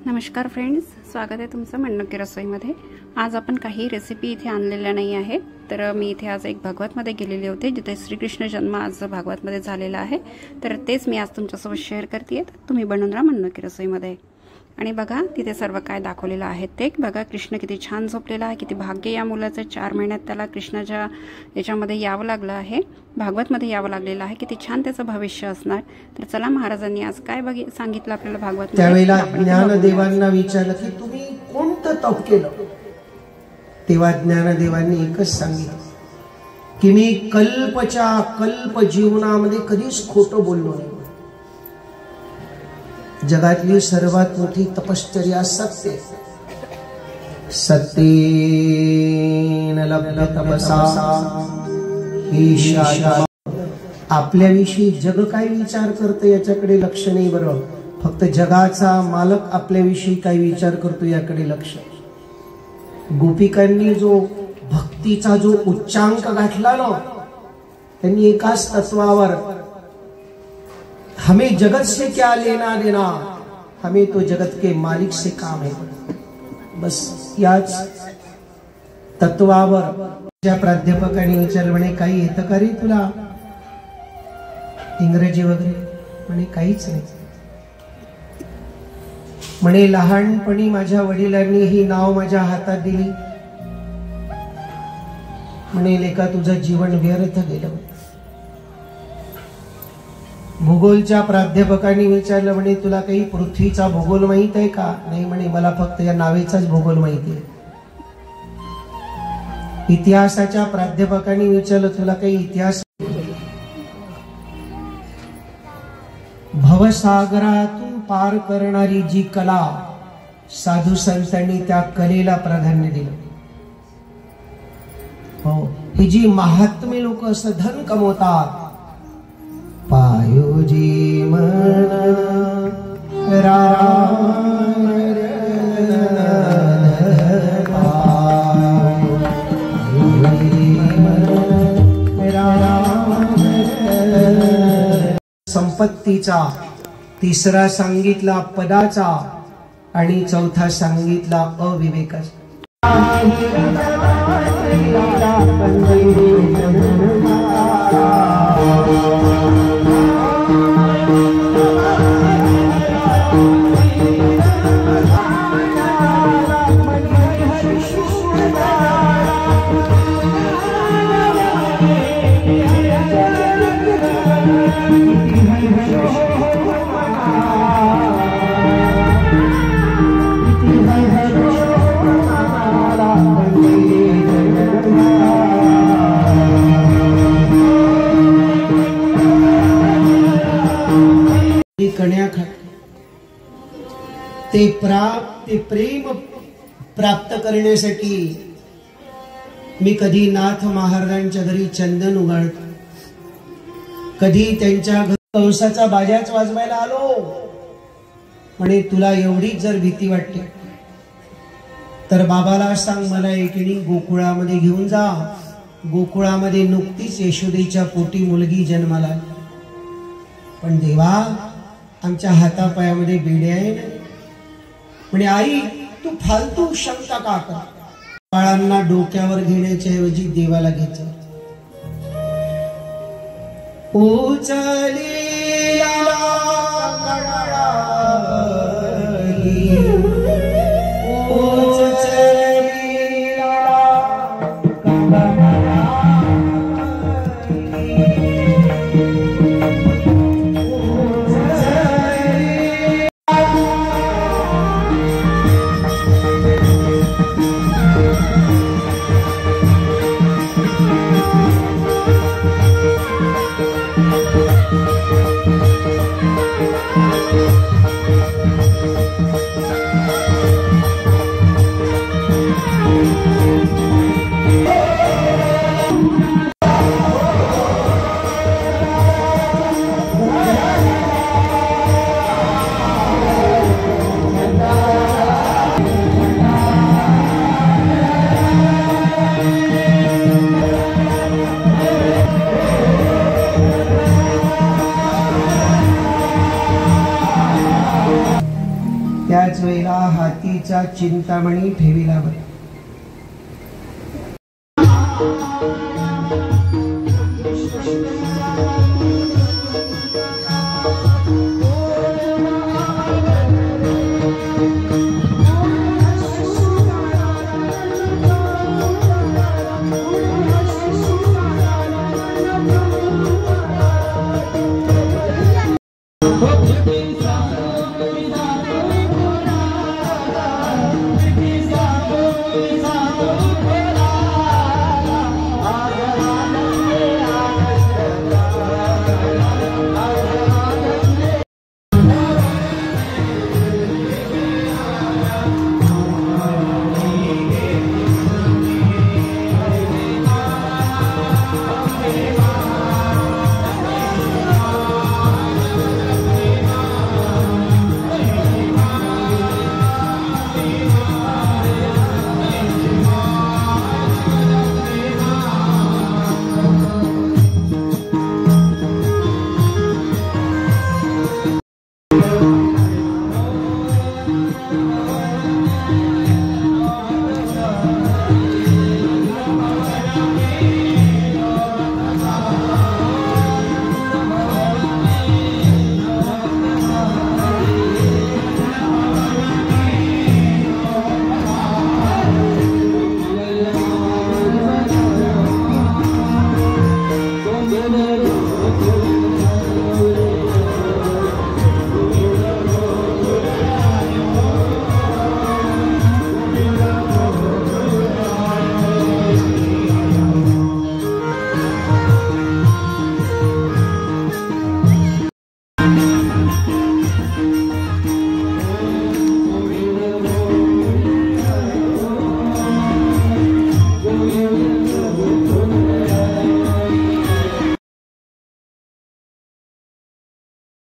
नमस्कार फ्रेंड्स, स्वागत आहे तुमचं मनोकी रसोईमध्ये। आज आपण काही रेसिपी इथे आणलेल्या नाही आहेत। तर मी इथे आज एक भागवतमध्ये गेलेले होते जिथे श्रीकृष्ण जन्म आज भागवतमध्ये झालेला आहे। तर तेच मी आज तुमच्यासोबत शेअर करते। तुम्ही बनवून राहा मनोकी रसोईमध्ये आणि बघा तिथे सर्व काय दाखवलेलं आहे ते बघा। कृष्ण किती छान झोपलेला आहे, किती भाग्य या मुलाचं। 4 महिन्यात त्याला कृष्णाच्या याच्यामध्ये यावं लागलं आहे, भागवतमध्ये यावं लागलेलं आहे। किती छान त्याचं भविष्य असणार। तर चला, महाराजांनी आज काय सांगितलं आपल्याला भागवत। त्यावेळेला ज्ञानदेवांना विचारलं की तुम्ही कोणतं तप केलं, तेव्हा ज्ञानदेवांनी एकच सांगितलं की मी कल्प जीवनामध्ये कधीच खोटं बोललो नाही। जगातली सर्वात मोठी तपश्चर्या सत्य, सत्येन लभ्य तपसा ईशा। आपल्याविषयी जग काय विचार करतं याच्याकडे लक्ष नाही बरं, फक्त जगाचा मालक आपल्याविषयी काय विचार करतो याकडे लक्ष। गोपिकांनी जो भक्तीचा जो उच्चांक गाठला ना, त्यांनी एकाच तत्वावर हमें जगत से क्या लेना देना, हमें तो जगत के मालिक से काम है, बस याच तत्वावर। ज्या प्राध्यापकांनी विचारलं, म्हणे काही येतं का रे तुला इंग्रजी वगैरे? म्हणे काहीच नाही। म्हणे लहानपणी माझ्या वडिलांनी ही नाव माझ्या हातात दिली। म्हणे लेका तुझं जीवन व्यर्थ गेलं। भूगोलच्या प्राध्यापकांनी विचारलं, म्हणे तुला काही पृथ्वीचा भूगोल माहित आहे का? नाही म्हणे, मला फक्त या नावेचाच भूगोल माहिती आहे। इतिहासाच्या प्राध्यापकांनी विचारलं, तुला काही इतिहास? भवसागरातून पार करणारी जी कला, साधू संतांनी त्या कलेला प्राधान्य दिलं। हो, ही जी महात्मे लोक असं धन कमवतात, पायोजी मन संपत्तीचा, तिसरा सांगितला पदाचा आणि चौथा सांगितला अविवेकाचा। ते प्रेम प्राप्त करण्यासाठी मी कधी नाथ महाराजांच्या घरी चंदन उगाळतो, कधी त्यांच्या घरी कंसाचा बाजाच वाजवायला आलो। म्हणे तुला एवढीच जर भीती वाटते तर बाबाला सांग मला एकीने गोकुळामध्ये घेऊन जा। गोकुळामध्ये नुकतीच यशोदेच्या पोटी मुलगी जन्माला, पण देवा आमच्या हातापायामध्ये बेड्या आहे। म्हणे आई तू फालतू शंका का कर, बाळांना डोक्यावर घेण्याच्या ऐवजी देवाला घ्यायचं। त्याच वेळेला हातीचा चिंतामणी ठेविला बरं.